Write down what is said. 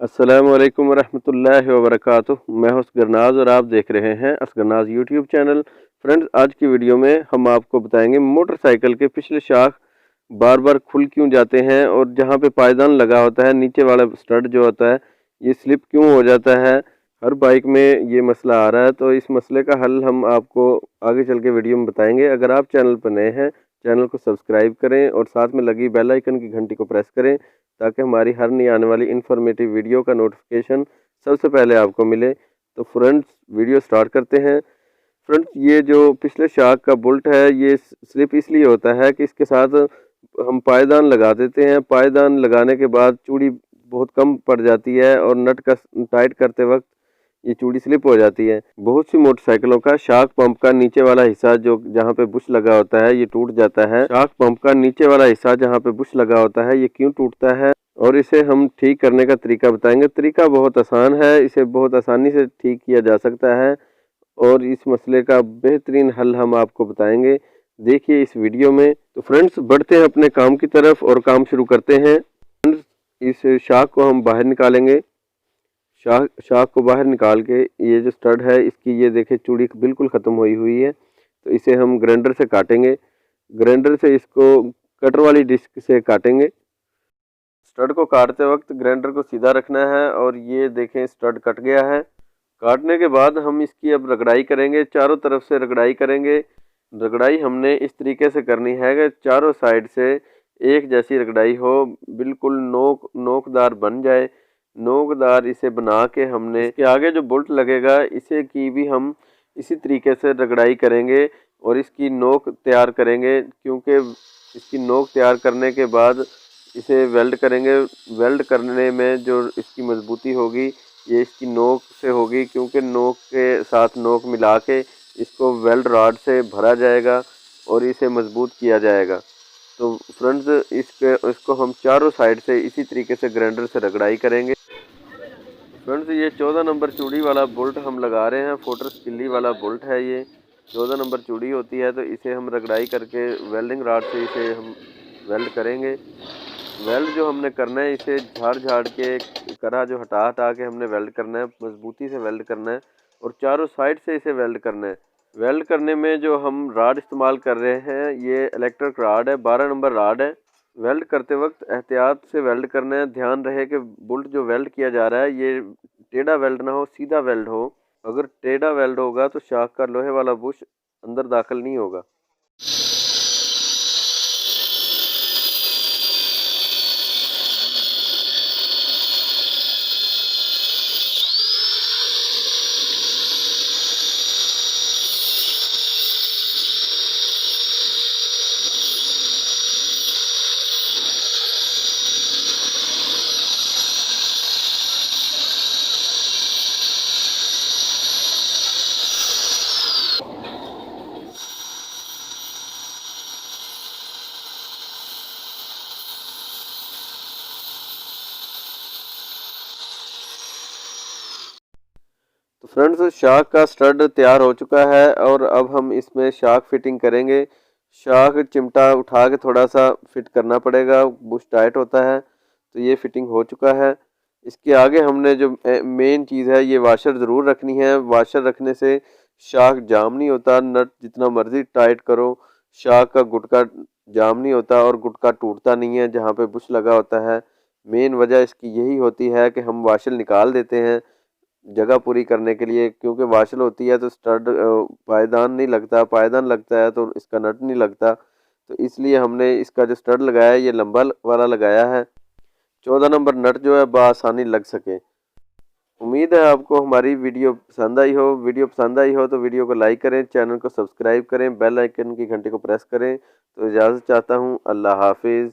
अस्सलामुअलैकुम वरहमतुल्लाहि वबरकातुहू। मैं हूं असगरनाज और आप देख रहे हैं असगरनाज यूट्यूब चैनल। फ्रेंड्स, आज की वीडियो में हम आपको बताएंगे मोटरसाइकिल के पिछले शाख बार बार खुल क्यों जाते हैं और जहां पे पायदान लगा होता है नीचे वाला स्टड जो होता है ये स्लिप क्यों हो जाता है। हर बाइक में ये मसला आ रहा है, तो इस मसले का हल हम आपको आगे चल के वीडियो में बताएंगे। अगर आप चैनल पर नए हैं, चैनल को सब्सक्राइब करें और साथ में लगी बेल आइकन की घंटी को प्रेस करें ताकि हमारी हर नई आने वाली इन्फॉर्मेटिव वीडियो का नोटिफिकेशन सबसे पहले आपको मिले। तो फ्रेंड्स, वीडियो स्टार्ट करते हैं। फ्रेंड्स, ये जो पिछले शाख का बोल्ट है ये स्लिप इसलिए होता है कि इसके साथ हम पायदान लगा देते हैं। पायदान लगाने के बाद चूड़ी बहुत कम पड़ जाती है और नट का टाइट करते वक्त ये चूड़ी स्लिप हो जाती है। बहुत सी मोटरसाइकिलों का शाक पंप का नीचे वाला हिस्सा जो जहाँ पे बुश लगा होता है ये टूट जाता है। शाक पंप का नीचे वाला हिस्सा जहाँ पे बुश लगा होता है ये क्यों टूटता है और इसे हम ठीक करने का तरीका बताएंगे। तरीका बहुत आसान है, इसे बहुत आसानी से ठीक किया जा सकता है और इस मसले का बेहतरीन हल हम आपको बताएंगे। देखिए इस वीडियो में। तो फ्रेंड्स, बढ़ते हैं अपने काम की तरफ और काम शुरू करते हैं। फ्रेंड्स, इस शाक को हम बाहर निकालेंगे। शाक को बाहर निकाल के ये जो स्टड है इसकी ये देखें चूड़ी बिल्कुल ख़त्म हुई है, तो इसे हम ग्राइंडर से काटेंगे। ग्राइंडर से इसको कटर वाली डिस्क से काटेंगे। स्टड को काटते वक्त ग्राइंडर को सीधा रखना है और ये देखें स्टड कट गया है। काटने के बाद हम इसकी अब रगड़ाई करेंगे, चारों तरफ से रगड़ाई करेंगे। रगड़ाई हमने इस तरीके से करनी है कि चारों साइड से एक जैसी रगड़ाई हो, बिल्कुल नोकदार बन जाए। नोकदार इसे बना के हमने इसके आगे जो बोल्ट लगेगा इसे की भी हम इसी तरीके से रगड़ाई करेंगे और इसकी नोक तैयार करेंगे, क्योंकि इसकी नोक तैयार करने के बाद इसे वेल्ड करेंगे। वेल्ड करने में जो इसकी मजबूती होगी ये इसकी नोक से होगी, क्योंकि नोक के साथ नोक मिला के इसको वेल्ड रॉड से भरा जाएगा और इसे मजबूत किया जाएगा। तो फ्रेंड्स, इसको हम चारों साइड से इसी तरीके से ग्राइंडर से रगड़ाई करेंगे। फ्रेंड्स, ये 14 नंबर चूड़ी वाला बोल्ट हम लगा रहे हैं। फोटर स्किल्ली वाला बोल्ट है, ये 14 नंबर चूड़ी होती है, तो इसे हम रगड़ाई करके वेल्डिंग रॉड से इसे हम वेल्ड करेंगे। वेल्ड जो हमने करना है इसे झाड़ के करा जो हटा के हमने वेल्ड करना है, मजबूती से वेल्ड करना है और चारों साइड से इसे वेल्ड करना है। वेल्ड करने में जो हम रॉड इस्तेमाल कर रहे हैं ये इलेक्ट्रिक रॉड है, 12 नंबर रॉड है। वेल्ड करते वक्त एहतियात से वेल्ड करना है। ध्यान रहे कि बोल्ट जो वेल्ड किया जा रहा है ये टेढ़ा वेल्ड ना हो, सीधा वेल्ड हो। अगर टेढ़ा वेल्ड होगा तो शाक का लोहे वाला बुश अंदर दाखिल नहीं होगा। तो फ्रेंड्स, शाक का स्टड तैयार हो चुका है और अब हम इसमें शाक फिटिंग करेंगे। शाक चिमटा उठा के थोड़ा सा फिट करना पड़ेगा, बुश टाइट होता है। तो ये फिटिंग हो चुका है। इसके आगे हमने जो मेन चीज़ है ये वाशर ज़रूर रखनी है। वाशर रखने से शाक जाम नहीं होता। नट जितना मर्ज़ी टाइट करो शाक का गुटका जाम नहीं होता और गुटका टूटता नहीं है जहाँ पे बुश लगा होता है। मेन वजह इसकी यही होती है कि हम वाशर निकाल देते हैं जगह पूरी करने के लिए, क्योंकि वाशल होती है तो स्टड पायदान नहीं लगता, पायदान लगता है तो इसका नट नहीं लगता। तो इसलिए हमने इसका जो स्टड लगाया है ये लंबा वाला लगाया है, 14 नंबर नट जो है बआसानी लग सके। उम्मीद है आपको हमारी वीडियो पसंद आई हो। वीडियो पसंद आई हो तो वीडियो को लाइक करें, चैनल को सब्सक्राइब करें, बेल आइकन की घंटी को प्रेस करें। तो इजाज़त चाहता हूँ। अल्लाह हाफिज़।